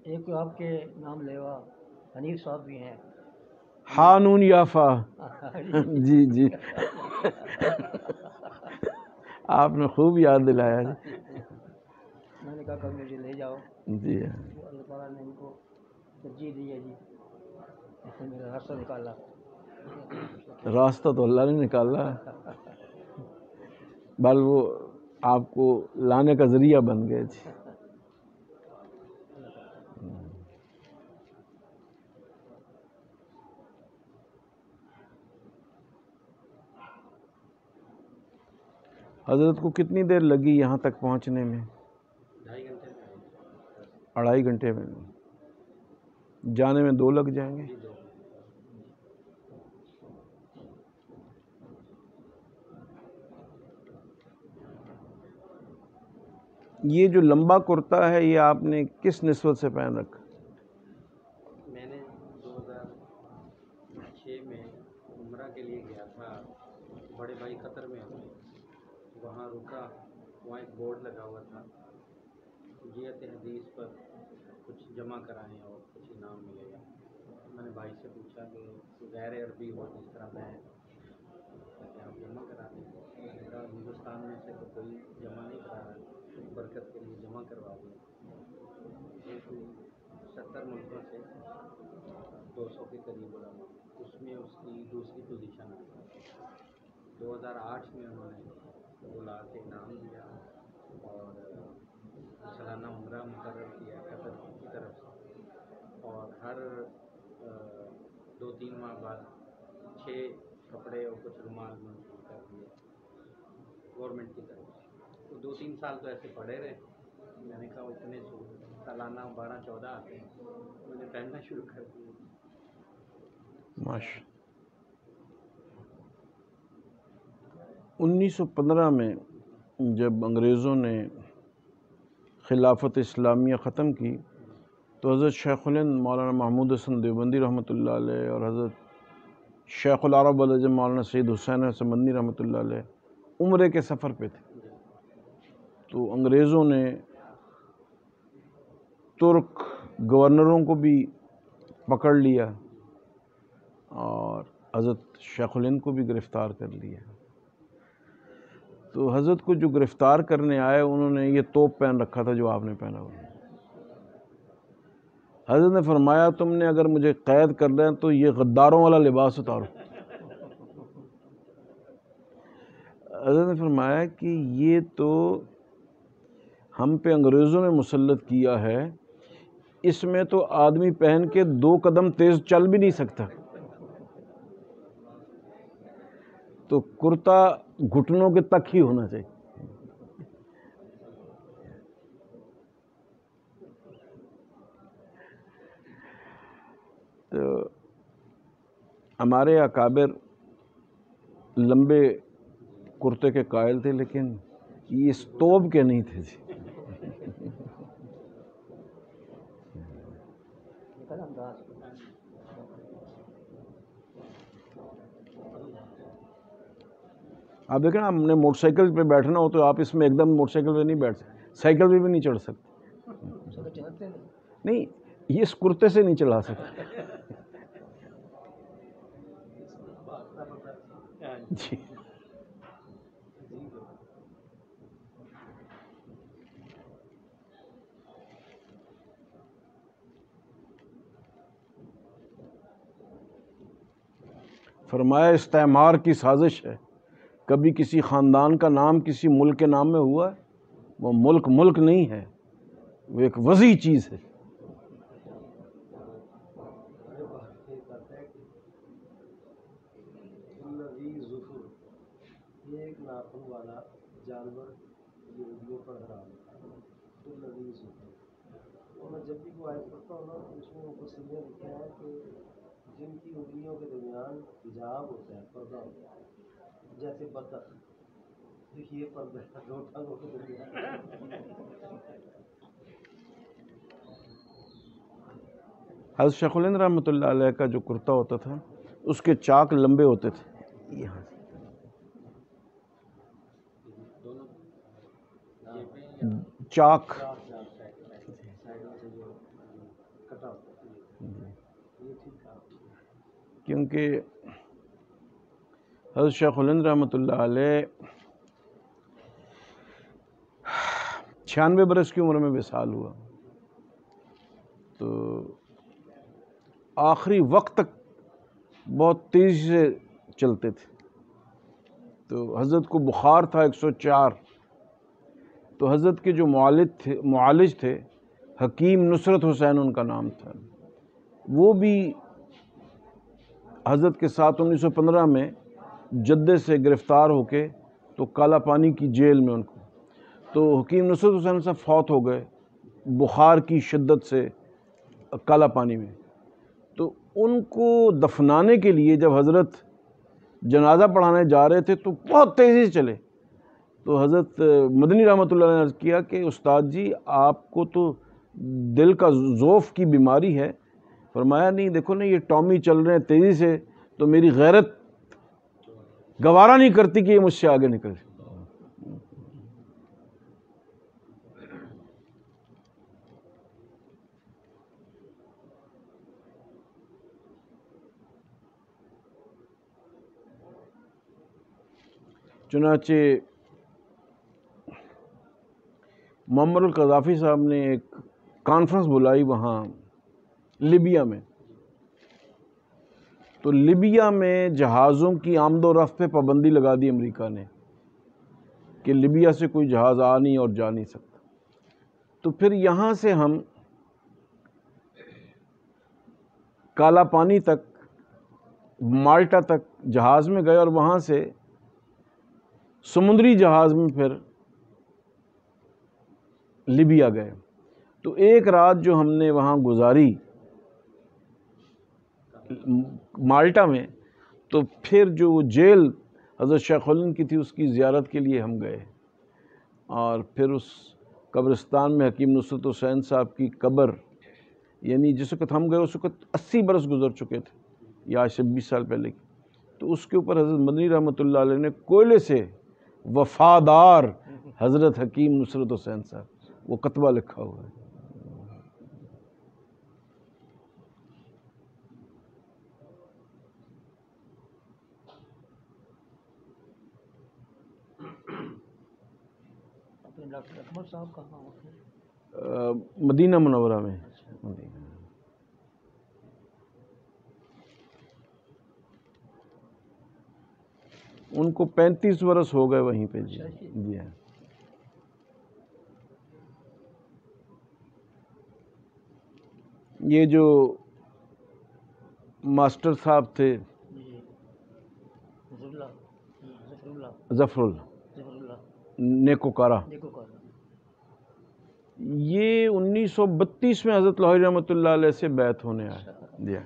Speaker 2: ایک آپ کے نام لیوا حنیف صاحب بھی ہیں،
Speaker 3: ہانون یافا، جی جی، آپ نے خوب یاد دلایا جی،
Speaker 2: میں نے کہا کبھی مجھے لے جاؤ،
Speaker 3: جی
Speaker 2: اللہ تعالیٰ نے ان کو ترجیح دی ہے جی، اس نے میرا راستہ نکالا،
Speaker 3: راستہ تو اللہ نے نکالا، بل وہ آپ کو لانے کا ذریعہ بن گئے جی۔ حضرت کو کتنی دیر لگی یہاں تک پہنچنے میں؟ 2.5 گھنٹے میں، جانے میں 2 لگ جائیں گے۔ یہ جو لمبا کرتا ہے یہ آپ نے کس نسبت سے پہن رکھا؟
Speaker 1: میں نے 2006 میں عمرہ کے لیے گیا تھا، بڑے بھائی قطر میں ہوئے، وہاں رکا، وہاں ایک بورڈ لگا ہوا تھا، جیت حدیث پر کچھ جمع کرائیں اور کچھ انعام ملے گا۔ میں نے بھائی سے پوچھا کہ غیر عربی ہو جس طرح میں کہ آپ جمع کرا دیں، میرا ہندوستان میں سے تو کوئی جمع نہیں کرا رہا، برکت کے لیے جمع کروا دیں۔ یہ کوئی 70 ملکوں سے 200 کے قریب علماء، اس میں اس کی دوسری پوزیشن آئی۔ 2008 میں انہوں نے بلا کے انعام دیا اور سالانہ عمرہ مقرر کیا قطر کی طرف سے، اور ہر 2-3 ماہ بعد 6 کپڑے اور کچھ رومال منظور کر دیے گورنمنٹ کی طرف سے۔ تو 2-3 سال تو ایسے پڑے رہے، میں نے کہا اتنے سالانہ 12-14 آتے ہیں، میں نے پہننا شروع کر دیا۔
Speaker 3: ماشاء 1915 میں جب انگریزوں نے خلافت اسلامیہ ختم کی تو حضرت شیخ الہند مولانا محمود حسن دیوبندی رحمۃ اللہ علیہ اور حضرت شیخ العرب والعجم مولانا سید حسین حسن مدنی رحمۃ اللہ علیہ عمرے کے سفر پہ تھے، تو انگریزوں نے ترک گورنروں کو بھی پکڑ لیا اور حضرت شیخ الہند کو بھی گرفتار کر لیا۔ تو حضرت کو جو گرفتار کرنے آئے انہوں نے یہ توپ پہن رکھا تھا جو آپ نے پہنا ہوا۔ حضرت نے فرمایا تم نے اگر مجھے قید کر لیں تو یہ غداروں والا لباس اتارو۔ حضرت نے فرمایا کہ یہ تو ہم پہ انگریزوں نے مسلط کیا ہے، اس میں تو آدمی پہن کے 2 قدم تیز چل بھی نہیں سکتا، تو کرتا گھٹنوں کے تک ہی ہونا چاہیے۔ تو ہمارے اکابر لمبے کرتے کے قائل تھے، لیکن یہ اس توب کے نہیں تھے جی۔ آپ دیکھیں نا، ہم نے موٹر سائیکل پہ بیٹھنا ہو تو آپ اس میں ایک دم موٹر سائیکل پہ نہیں بیٹھ سکتے، سائیکل پہ بھی نہیں چڑھ سکتے، نہیں یہ اس کرتے سے نہیں چلا سکتے جی۔ فرمایا استعمار کی سازش ہے، کبھی کسی خاندان کا نام کسی ملک کے نام میں ہوا ہے؟ وہ ملک ملک نہیں ہے، وہ ایک وسیع چیز ہے۔
Speaker 5: یہ ایک ناخن والا جانور یہودیوں پر حرام ہے، تو لذیذ ہوتا ہے۔ اور میں جب بھی وہ آیت پڑھتا ہوں نا اس میں مفسرین نے لکھا ہے کہ جن کی انگلیوں کے درمیان حجاب ہوتا ہے، پردہ ہوتا ہے، جیسے بطخ، دیکھیے پردہ 2 ٹانگوں کے درمیان۔
Speaker 3: حضرت شیخ الہند رحمۃ اللہ علیہ کا جو کرتا ہوتا تھا اس کے چاک لمبے ہوتے تھے، یہاں سے چاک، کیونکہ حضرت شیخ الہند رحمۃ اللہ علیہ 96 برس کی عمر میں وصال ہوا، تو آخری وقت تک بہت تیزی سے چلتے تھے، تو حضرت کو بخار تھا 104، تو حضرت کے جو معالج تھے حکیم نصرت حسین ان کا نام تھا، وہ بھی حضرت کے ساتھ 1915 میں جدے سے گرفتار ہو کے تو کالا پانی کی جیل میں ان کو، تو حکیم نصرت حسین صاحب فوت ہو گئے بخار کی شدت سے کالا پانی میں۔ تو ان کو دفنانے کے لیے جب حضرت جنازہ پڑھانے جا رہے تھے تو بہت تیزی سے چلے، تو حضرت مدنی رحمۃ اللہ نے عرض کیا کہ استاد جی آپ کو تو دل کا ذوف کی بیماری ہے. فرمایا نہیں دیکھو نا یہ ٹامی چل رہے ہیں تیزی سے تو میری غیرت گوارا نہیں کرتی کہ یہ مجھ سے آگے نکل. چنانچہ معمر القذافی صاحب نے ایک کانفرنس بلائی وہاں لیبیا میں. تو لیبیا میں جہازوں کی آمد و رفت پہ پابندی لگا دی امریکہ نے کہ لیبیا سے کوئی جہاز آ نہیں اور جا نہیں سکتا. تو پھر یہاں سے ہم کالا پانی تک مالٹا تک جہاز میں گئے اور وہاں سے سمندری جہاز میں پھر لیبیا گئے. تو ایک رات جو ہم نے وہاں گزاری مالٹا میں، تو پھر جو وہ جیل حضرت شیخ الہند کی تھی اس کی زیارت کے لیے ہم گئے، اور پھر اس قبرستان میں حکیم نصرت حسین صاحب کی قبر، یعنی جس وقت ہم گئے اس وقت 80 برس گزر چکے تھے یا آج سے 20 سال پہلے کی. تو اس کے اوپر حضرت مدنی رحمۃ اللہ علیہ نے کوئلے سے وفادار حضرت حکیم نصرت حسین صاحب وہ کتبہ لکھا ہوا ہے.
Speaker 2: اپنے ڈاکٹر اکمل صاحب کہاں ہوتے ہیں؟
Speaker 3: مدینہ منورہ میں. ان کو 35 برس ہو گئے وہیں پہ. جی ہاں. یہ جو ماسٹر صاحب تھے ظفر اللہ نیکوکارا، یہ 1932 میں حضرت لاہوری رحمۃ اللہ علیہ سے بیعت ہونے آئے. جی ہاں.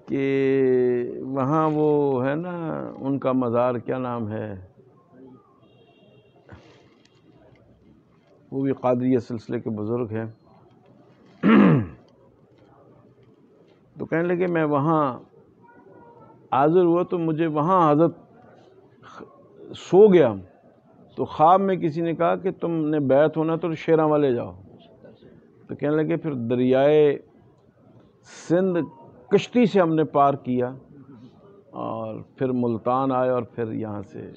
Speaker 3: کہ وہاں وہ ہے نا ان کا مزار، کیا نام ہے، وہ بھی قادریہ سلسلے کے بزرگ ہیں. تو کہنے لگے میں وہاں حاضر ہوا تو مجھے وہاں حضرت سو گیا، تو خواب میں کسی نے کہا کہ تم نے بیعت ہونا تو شیراں والے جاؤ. تو کہنے لگے پھر دریائے سندھ کشتی سے ہم نے پار کیا اور پھر ملتان آئے اور پھر یہاں سے.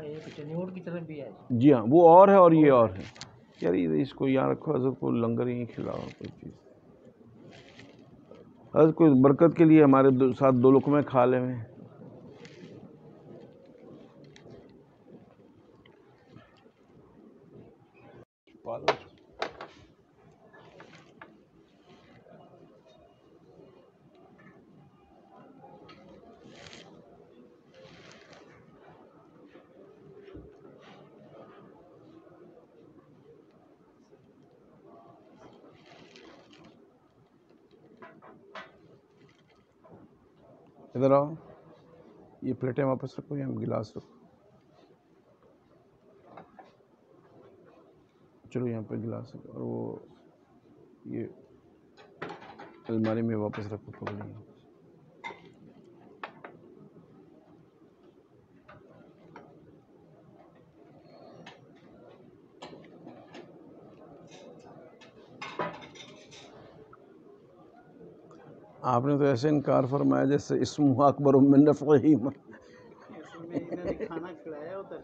Speaker 2: ایک چنیوٹ کی طرف بھی ہے.
Speaker 3: جی ہاں، وہ اور ہے اور یہ اور ہے. یار اس کو یہاں رکھو، حضرت کو لنگر ہی کھلاؤ کوئی چیز. حضرت کوئی برکت کے لیے ہمارے ساتھ 2 لقمے کھا لیں. ادھر آؤ، یہ پلیٹیں واپس رکھو یا گلاس رکھو. چلو یہاں پہ گلاس رکھو اور وہ یہ الماری میں واپس رکھو. پکڑی آپ نے تو ایسے انکار فرمایا جیسے اسمہ اکبر من نفعہ.
Speaker 4: کھانا کھلایا ادھر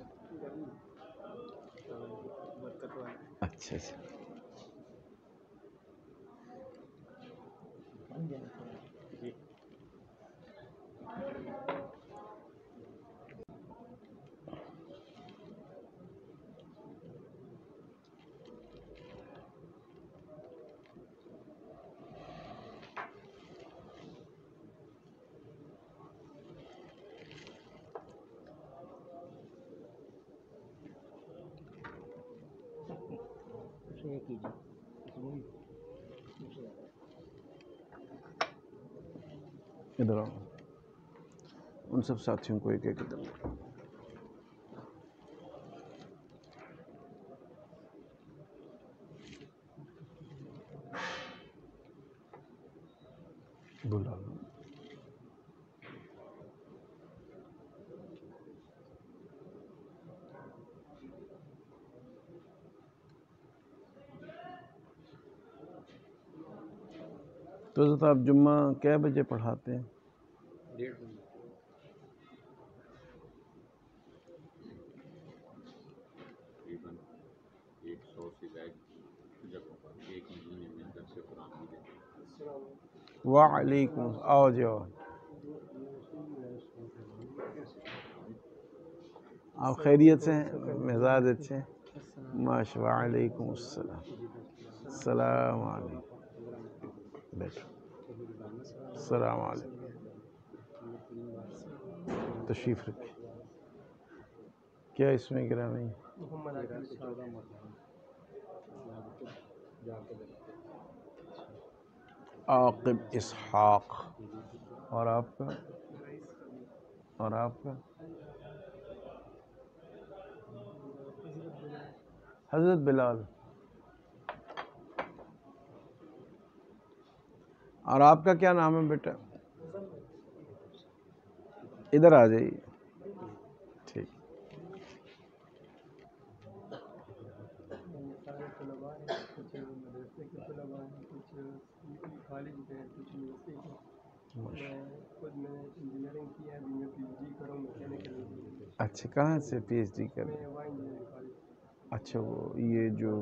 Speaker 4: برکت والا.
Speaker 3: اچھا اچھا.
Speaker 2: یہ کیجیے
Speaker 3: ادھر آؤ، ان سب ساتھیوں کو ایک ایک ادھر بلا لو۔ تو حضرت آپ جمعہ کیا بجے پڑھاتے ہیں؟
Speaker 1: 1:30 بجے۔
Speaker 6: تقریباً 100 سے زائد جب ایک مہینے میں درس قرآن بھی دیتے ہیں۔
Speaker 3: وعلیکم، آؤ جی آؤ، آپ خیریت سے ہیں؟ مزاج اچھے ہیں؟ ماشاء اللہ، وعلیکم السلام، السلام علیکم، بیٹھو، السلام علیکم، تشریف رکھیں۔ کیا اس میں گرامی؟ عاقب اسحاق، اور آپ کا؟ اور آپ کا؟ حضرت بلال، اور آپ کا کیا نام ہے بیٹا؟ ادھر آ جائیے، ٹھیک۔
Speaker 5: سارے طلباء ہیں، کچھ مدرسے کے طلباء ہیں، کچھ کالج کے ہیں، کچھ یونیورسٹی کے۔ میں خود میں نے انجینئرنگ کی ہے، ابھی میں پی ایچ ڈی کروں میکینیکل انجینئرنگ۔
Speaker 3: اچھا، کہاں سے پی ایچ ڈی کر رہے
Speaker 5: میں
Speaker 3: ہیں؟
Speaker 5: وہاں انجینئرنگ کالج
Speaker 3: اچھا، وہ یہ جو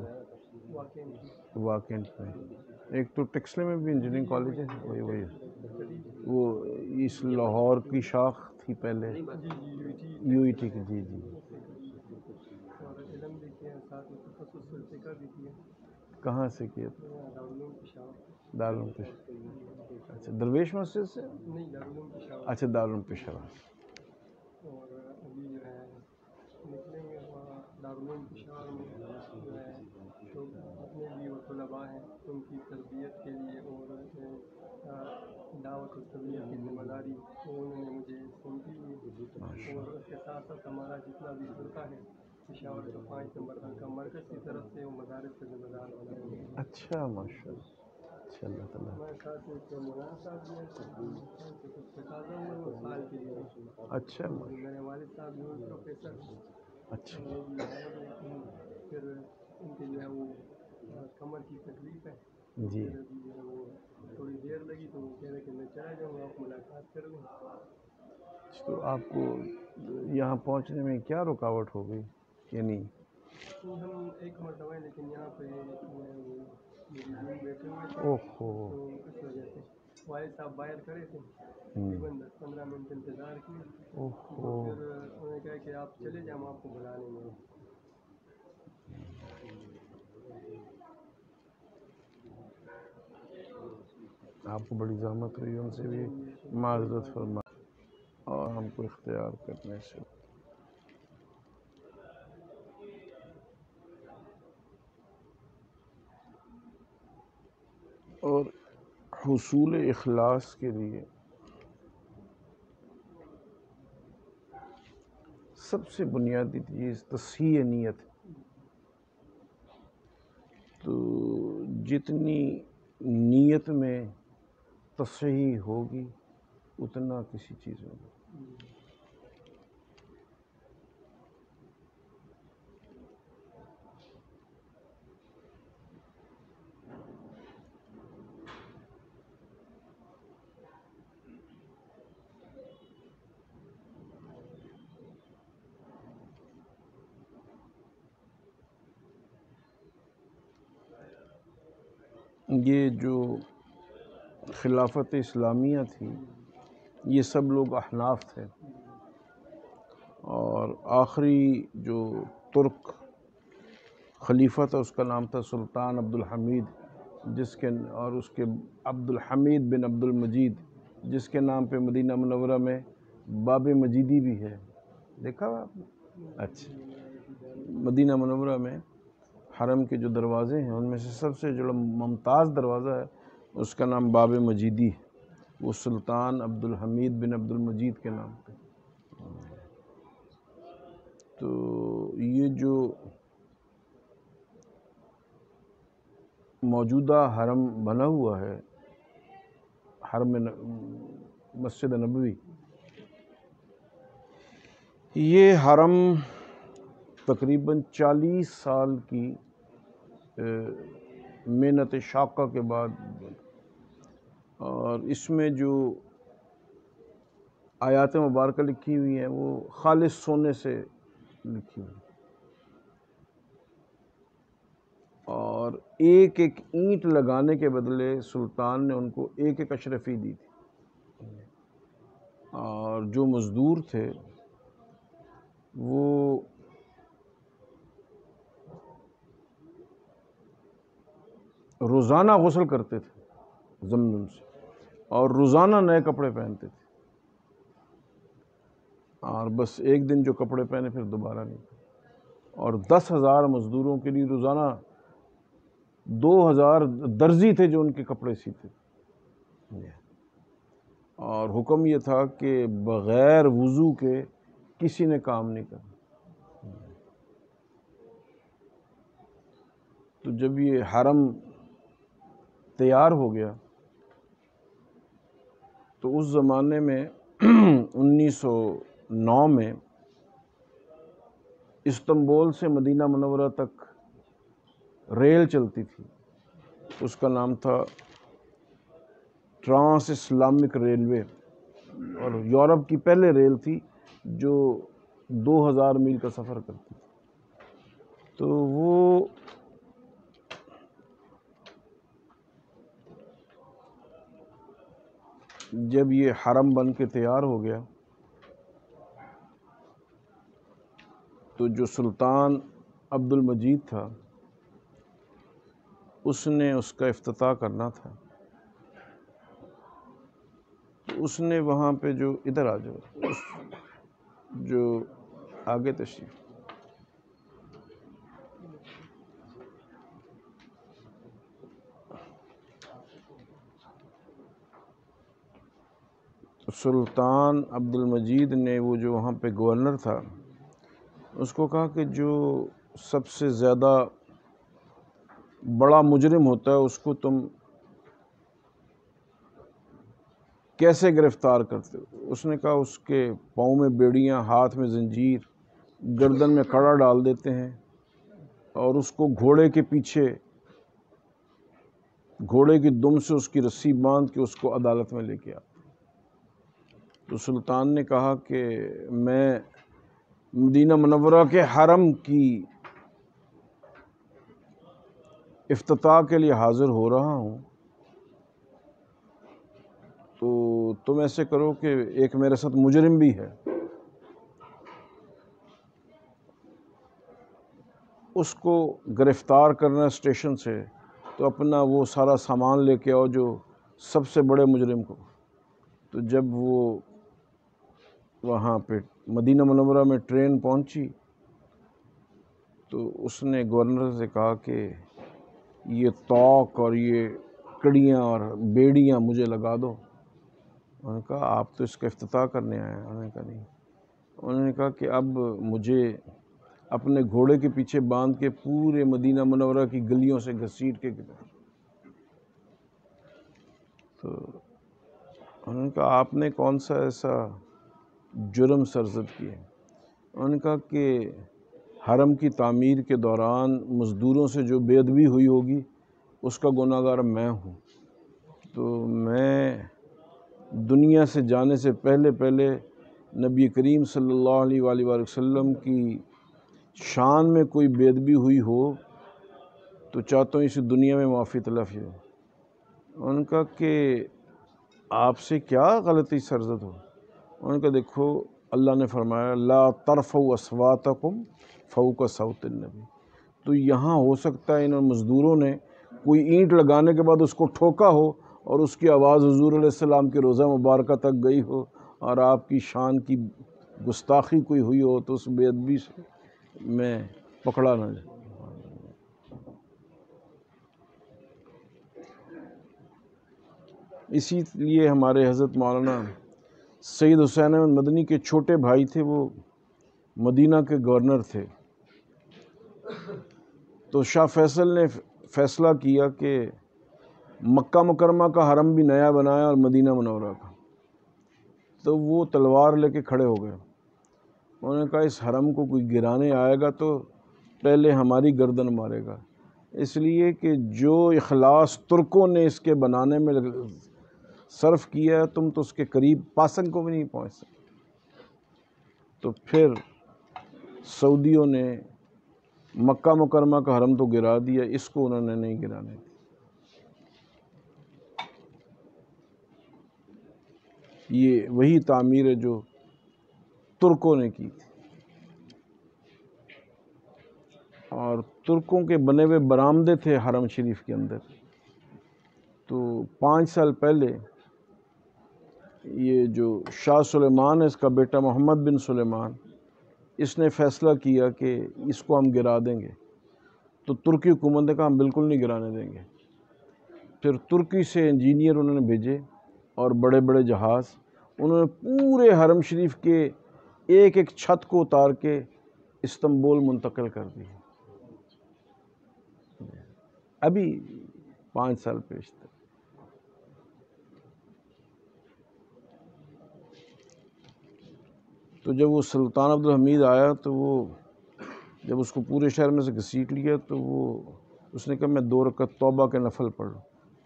Speaker 5: واقعی
Speaker 3: واکنٹ میں، ایک تو ٹیکسلے میں بھی انجینئرنگ کالج ہے، وہی وہ اس لاہور کی شاخ تھی پہلے، یو ای ٹی کی، جی جی۔
Speaker 5: اور علم بھی کیا، ساتھ میں تخصص فقہ بھی کیا۔
Speaker 3: کہاں سے کیا تھا؟
Speaker 5: دارالعلوم پشاور۔
Speaker 3: دارالعلوم پشاور۔ اچھا، درویش مسجد سے؟
Speaker 5: نہیں، دارالعلوم پشاور۔
Speaker 3: اچھا، دارالعلوم پشاور۔
Speaker 5: اور ابھی جو ہے نکلیں گے وہاں دارالعلوم پشاور میں جو ہے تو اپنے بھی وہ طلباء ہیں ان کی تربیت کے لیے اور دعوت و تبلیغ کی ذمہ داری انہوں نے مجھے سونپی ہوئی ہے، اور اس کے ساتھ ساتھ ہمارا جتنا بھی فرقہ ہے پشاور کا 5 نمبر کا مرکز کی طرف سے وہ مدارس کا ذمہ دار بنا ہے۔
Speaker 3: اچھا، ماشاء اللہ، اچھا، اللہ تعالیٰ۔
Speaker 5: ہمارے ساتھ ایک مولانا صاحب بھی ہیں، کچھ تقاضا ہوئے وہ سال کے لیے۔
Speaker 3: اچھا،
Speaker 5: میرے والد صاحب جو ہیں پروفیسر ہیں،
Speaker 3: اچھا،
Speaker 5: وہ بھی ہے، لیکن پھر ان کے جو ہے وہ کمر کی تکلیف ہے،
Speaker 3: جی۔
Speaker 5: پھر ابھی جو ہے وہ تھوڑی دیر لگی تو وہ کہہ رہے کہ میں چلا جاؤں گا، آپ ملاقات کر لیں۔
Speaker 3: تو آپ کو یہاں پہنچنے میں کیا رکاوٹ ہو گئی؟ یعنی
Speaker 5: ہم ایک مرتبہ ہیں، لیکن یہاں پہ وہ میری دین بیٹھے ہوئے تھے
Speaker 3: اوہ
Speaker 5: تو اس وجہ سے والد صاحب باہر کھڑے تھے، تقریباً 10-15 منٹ انتظار کیے، تو پھر انہوں نے کہا کہ آپ چلے جائیں، ہم آپ کو بلا لیں گے۔
Speaker 3: آپ کو بڑی زحمت ہوئی، ان سے بھی معذرت فرما، اور ہم کو اختیار کرنے سے۔ اور حصول اخلاص کے لیے سب سے بنیادی چیز تصحیح نیت۔ تو جتنی نیت میں تصحیح ہوگی اتنا کسی چیز میں یہ جو خلافت اسلامیہ تھی یہ سب لوگ احناف تھے، اور آخری جو ترک خلیفہ تھا اس کا نام تھا سلطان عبد الحمید، جس کے اور اس کے عبد الحمید بن عبد المجید، جس کے نام پہ مدینہ منورہ میں باب مجیدی بھی ہے، دیکھا ہوا آپ نے؟ اچھا، مدینہ منورہ میں حرم کے جو دروازے ہیں ان میں سے سب سے جو ممتاز دروازہ ہے اس کا نام باب مجیدی ہے، وہ سلطان عبد الحمید بن عبد المجید کے نام پہ. تو یہ جو موجودہ حرم بنا ہوا ہے، حرم مسجد نبوی، یہ حرم تقریباً 40 سال کی محنت شاقہ کے بعد، اور اس میں جو آیات مبارکہ لکھی ہوئی ہیں وہ خالص سونے سے لکھی ہوئی، اور ایک ایک اینٹ لگانے کے بدلے سلطان نے ان کو ایک ایک اشرفی دی تھی، اور جو مزدور تھے وہ روزانہ غسل کرتے تھے زمزم سے، اور روزانہ نئے کپڑے پہنتے تھے، اور بس ایک دن جو کپڑے پہنے پھر دوبارہ نہیں. اور 10,000 مزدوروں کے لیے روزانہ 2,000 درزی تھے جو ان کے کپڑے سیتے تھے. اور حکم یہ تھا کہ بغیر وضو کے کسی نے کام نہیں کرنا. تو جب یہ حرم تیار ہو گیا تو اس زمانے میں 1909 میں استنبول سے مدینہ منورہ تک ریل چلتی تھی، اس کا نام تھا ٹرانس اسلامک ریلوے، اور یورپ کی پہلے ریل تھی جو 2000 میل کا سفر کرتی تھی. تو وہ جب یہ حرم بن کے تیار ہو گیا تو جو سلطان عبد المجید تھا اس نے اس کا افتتاح کرنا تھا. تو اس نے وہاں پہ جو ادھر آ جاؤ، جو آگے تشریف، سلطان عبد المجید نے وہ جو وہاں پہ گورنر تھا اس کو کہا کہ جو سب سے زیادہ بڑا مجرم ہوتا ہے اس کو تم کیسے گرفتار کرتے ہو؟ اس نے کہا اس کے پاؤں میں بیڑیاں، ہاتھ میں زنجیر، گردن میں کڑا ڈال دیتے ہیں، اور اس کو گھوڑے کے پیچھے گھوڑے کی دم سے اس کی رسی باندھ کے اس کو عدالت میں لے کے آتے. تو سلطان نے کہا کہ میں مدینہ منورہ کے حرم کی افتتاح کے لیے حاضر ہو رہا ہوں، تو تم ایسے کرو کہ ایک میرے ساتھ مجرم بھی ہے، اس کو گرفتار کرنا اسٹیشن سے، تو اپنا وہ سارا سامان لے کے آؤ جو سب سے بڑے مجرم کو. تو جب وہ وہاں پہ مدینہ منورہ میں ٹرین پہنچی تو اس نے گورنر سے کہا کہ یہ طوق اور یہ کڑیاں اور بیڑیاں مجھے لگا دو. انہوں نے کہا آپ تو اس کا افتتاح کرنے آئے ہیں. انہوں نے کہا نہیں. انہوں نے کہا کہ اب مجھے اپنے گھوڑے کے پیچھے باندھ کے پورے مدینہ منورہ کی گلیوں سے گھسیٹ کے گئے. تو انہوں نے کہا آپ نے کون سا ایسا جرم سرزد کیا؟ انہوں نے کہا کہ حرم کی تعمیر کے دوران مزدوروں سے جو بے ادبی ہوئی ہوگی اس کا گناہگار میں ہوں. تو میں دنیا سے جانے سے پہلے نبی کریم صلی اللہ علیہ وآلہ وسلم کی شان میں کوئی بے ادبی ہوئی ہو تو چاہتا ہوں اسی دنیا میں معافی طلب ہو. ان کا کہ آپ سے کیا غلطی سرزد ہو؟ ان کا دیکھو اللہ نے فرمایا لا ترفعوا اصواتکم فوق صوت النبی. تو یہاں ہو سکتا ہے ان مزدوروں نے کوئی اینٹ لگانے کے بعد اس کو ٹھوکا ہو اور اس کی آواز حضور علیہ السلام کے روضہ مبارکہ تک گئی ہو اور آپ کی شان کی گستاخی کوئی ہوئی ہو تو اس بے ادبی سے میں پکڑا نہ جائے. اسی لیے ہمارے حضرت مولانا سید حسین احمد مدنی کے چھوٹے بھائی تھے، وہ مدینہ کے گورنر تھے، تو شاہ فیصل نے فیصلہ کیا کہ مکہ مکرمہ کا حرم بھی نیا بنایا اور مدینہ منورہ کا، تو وہ تلوار لے کے کھڑے ہو گئے۔ انہوں نے کہا اس حرم کو کوئی گرانے آئے گا تو پہلے ہماری گردن مارے گا، اس لیے کہ جو اخلاص ترکوں نے اس کے بنانے میں صرف کیا ہے، تم تو اس کے قریب پاسنگ کو بھی نہیں پہنچ سکتے۔ تو پھر سعودیوں نے مکہ مکرمہ کا حرم تو گرا دیا، اس کو انہوں نے نہیں گرانے دیا۔ یہ وہی تعمیر ہے جو ترکوں نے کی تھی، اور ترکوں کے بنے ہوئے برآمدے تھے حرم شریف کے اندر۔ تو 5 سال پہلے یہ جو شاہ سلیمان ہے، اس کا بیٹا محمد بن سلیمان، اس نے فیصلہ کیا کہ اس کو ہم گرا دیں گے، تو ترکی حکومت نے کہا ہم بالکل نہیں گرانے دیں گے۔ پھر ترکی سے انجینئر انہوں نے بھیجے اور بڑے بڑے جہاز، انہوں نے پورے حرم شریف کے ایک ایک چھت کو اتار کے استنبول منتقل کر دی۔ ابھی 5 سال پیشتر۔ تو جب وہ سلطان عبدالحمید آیا تو وہ جب اس کو پورے شہر میں سے گھسیٹ لیا، تو اس نے کہا میں 2 رکعت توبہ کے نفل پڑھ لوں،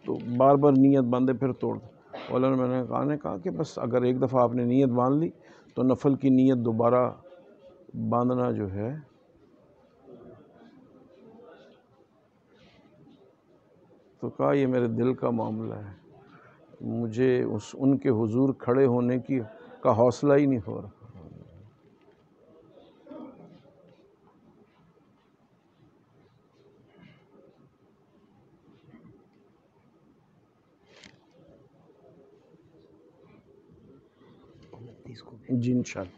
Speaker 3: تو بار بار نیت باندھے پھر توڑ دیں۔ مولانا میں نے کہا کہ بس اگر ایک دفعہ آپ نے نیت باندھ لی تو نفل کی نیت دوبارہ باندھنا جو ہے۔ تو کہا یہ میرے دل کا معاملہ ہے، مجھے ان کے حضور کھڑے ہونے کا حوصلہ ہی نہیں ہو رہا۔ جی انشاءاللہ۔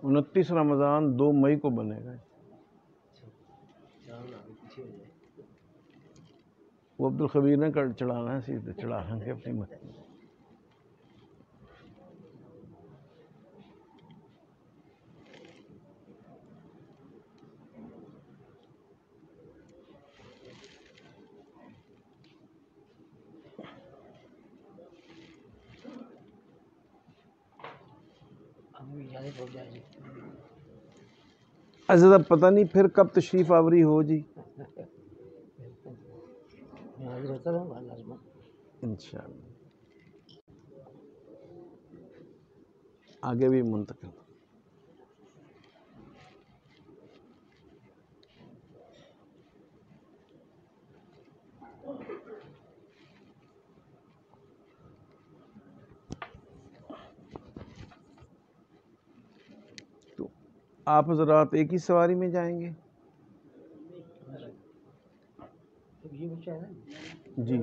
Speaker 3: 29 رمضان 2 مئی کو بنے گا۔ وہ عبدالخبیر نے چڑھانا ہے، سیدھے چڑھا لیں گے اپنی مرضی۔
Speaker 2: اجازت ہو جائے جی۔
Speaker 3: حضرت اب پتہ نہیں پھر کب تشریف آوری ہو جی،
Speaker 2: میں حاضر ہوتا رہوں گا لازماً۔
Speaker 3: انشاءاللہ آگے بھی منتقل۔ تو آپ حضرات ایک ہی سواری میں جائیں گے؟
Speaker 2: یہ بچہ ہے نا
Speaker 3: جی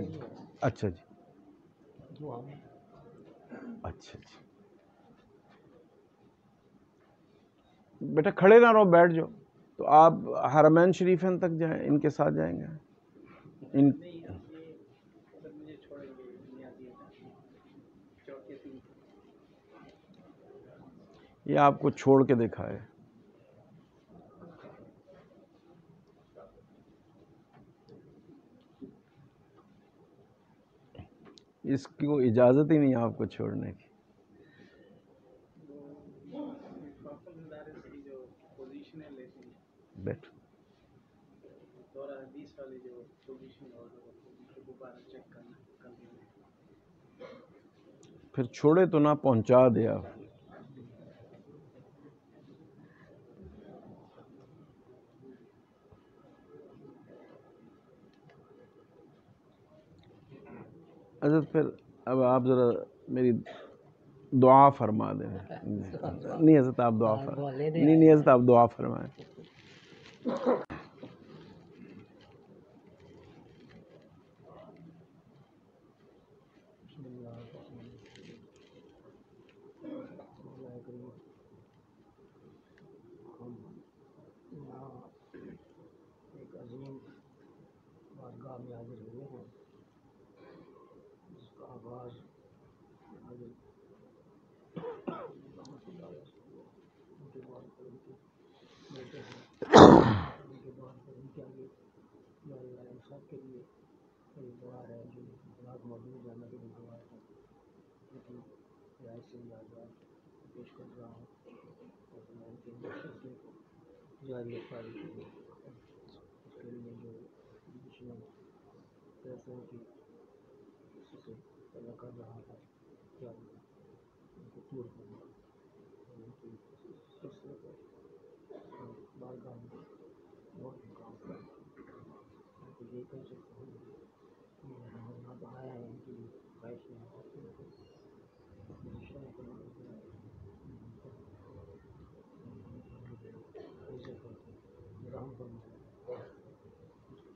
Speaker 3: اچھا جی،
Speaker 2: جو ہم
Speaker 3: اچھا جی، بیٹا کھڑے نہ رہو، بیٹھ جاؤ۔ تو آپ حرمین شریفین تک جائیں، ان کے ساتھ جائیں گے؟ ان
Speaker 4: نہیں یہ اگر مجھے چھوڑیں گے نیازی چوکے 3
Speaker 3: یہ آپ کو چھوڑ کے دکھائے؟ اس کی کوئی اجازت ہی نہیں آپ کو چھوڑنے کی۔
Speaker 4: ادارے سے جو پوزیشنیں لیتے ہیں،
Speaker 3: بیٹھو۔
Speaker 4: دورہ حدیث والی جو پوزیشن اور دوبارہ چیک کرنا کرنے میں
Speaker 3: پھر چھوڑے تو نہ پہنچا دیا۔ حضرت پھر اب آپ ذرا میری دعا فرما دیں۔ نہیں حضرت آپ دعا فرمائیں، نہیں حضرت آپ دعا فرمائیں۔
Speaker 2: ایک عظیم نواز عادل ان کے بعد پھر ان کے بیٹے ہیں، ان کے بعد پھر ان کے آگے یا اللہ انصاف کے لیے کوئی دعا ہے جو رات موجود جانا کے لیے دعا ہے، لیکن رائے سے آزاد پیش کر رہا ہوں اور میں ان کے فیصلے کو جاری رکھنے کے لیے اس کے لیے جو دشمن فیصلوں کی کسی سے پیدا کر رہا ہے یا ان کو دور کرنا اور ان کی اس فیصلے کو بارگاہ میں بہت مقام کرنا. میں تو یہی کہہ سکتا ہوں کہ یہ ہمیں یہاں پہ آیا ہے ان کی خواہش میں شرح کو عزت کرتے رحم فرمائے اس کا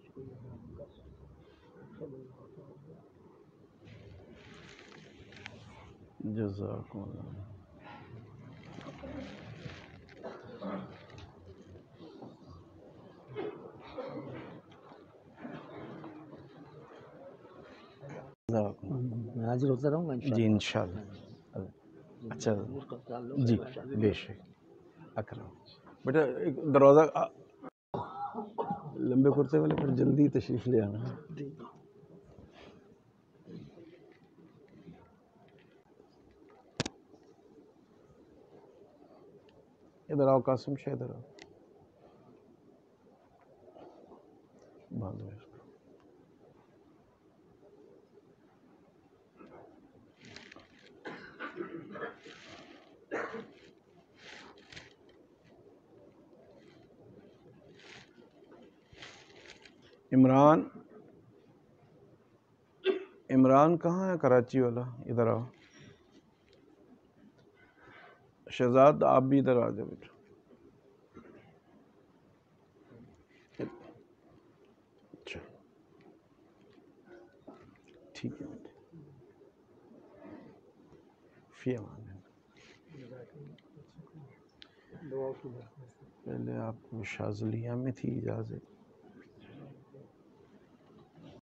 Speaker 2: شکریہ ادا نہیں کر سکتا. صلی اللہ تعالیٰ
Speaker 3: جزاکم اللہ. جزاکم اللہ.
Speaker 2: میں حاضر ہوتا رہوں گا
Speaker 3: جی انشاءاللہ. اچھا جی بے شک. اکرم بیٹا ایک دروازہ لمبے کرتے والے پھر جلدی تشریف لے آنا. ادھر آؤ قاسم شاہ, ادھر آؤ. باندھو اس کو. عمران کہاں ہے کراچی والا؟ ادھر آؤ. شہزاد آپ بھی ادھر آ جاؤ بیٹا. اچھا ٹھیک ہے بیٹا. فی امان اللہ. پہلے آپ کو شاذلیہ میں تھی اجازت.